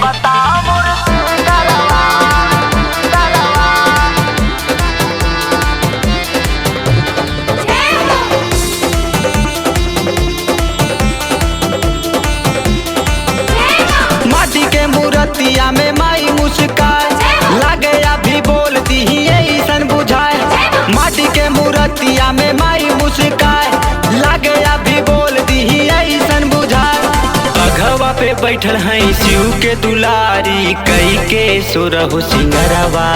बताओ मूर्ति करवा करवा। माटी के मूर्तिया में माई मुस्काए, लागे अभी बोलती ही ऐसन बुझाए। माटी के मूर्तिया में माई मुस्काए, लागे अभी बोलती ही ऐसन बुझाए। अघवा पे बैठल है शिव के दुलारी, कई के सुरहु सिंगरवा।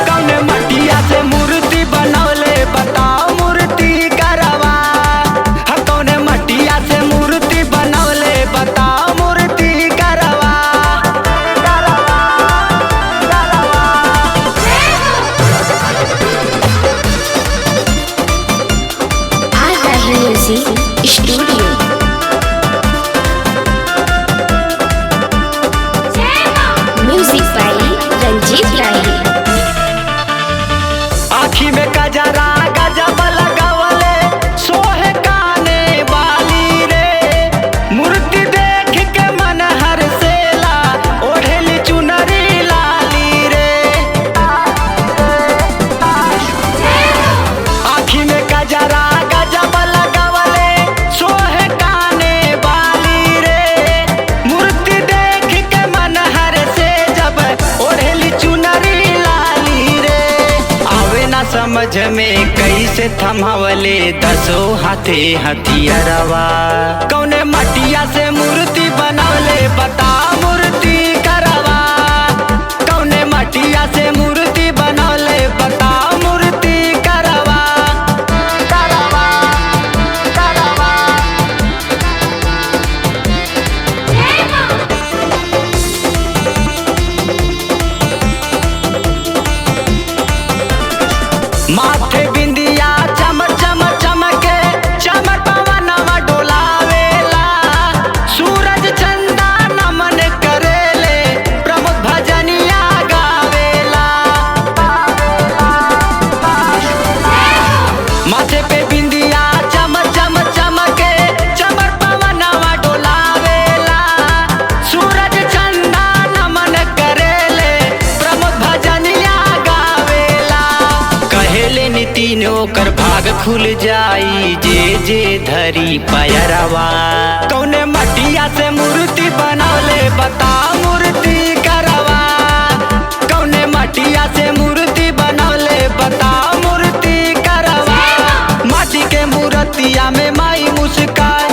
कौन मटिया से मूर्ति बनौले बताओ मूर्ति करवा। कौन मटिया से मूर्ति बनौले बताओ मूर्ति करवा करवा करवा। R music studio. Music by Ranjeet Rahi. आँखी में गजरा गजब लगवले, सोहे काने वाली रे। मूर्ति देख के मन हरसेला, ओढ़ेली चुनरी लाली रे। आँखी में गजरा गजब लगवले, सोहे काने वाली रे। मूर्ति देख के मन हरसे जब, ओढ़ेली चुनरी लाली रे। आवे ना समझ में कैसे थमावले, दसो हाथे हथियारवा। कौने मटिया से मूर्ति बनवले बता मूर्ति करवा। कौने मटिया से मूर्ति बनवले बता मूर्ति करवा करवा करवा। माथे बिंदिया चम चम चमके, चमक पवनवा डोलावेला। सूरज चंदा नमन करेले, प्रमुख भजनिया गावेला। माथे पे बिंदिया चम चम चमके, चमक पवनवा डोलावेला। सूरज चंदा नमन करेले, प्रमुख भजनिया गावेला। कहेले नितिन ओकर भाग खुल जाई, जे जे धरी पैरवा। कौने मटिया से मूर्ति बनौले बता मूर्ति करवा। कौने मटिया से मूर्ति बनौले बता मूर्ति करवा। माटी के मूर्तिया में माई मुस्काए,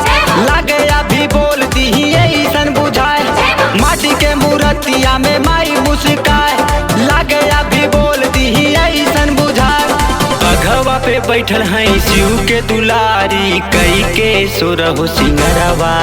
लागे अभी बोलती ही ऐसन बुझाए। माटी के मूर्तिया में माई मुस्काए, लागे अभी बोलती ही ऐसन बुझाए। अघवा पे बैठल है शिव के दुलारी, कई के सुरहु सिंगरवा।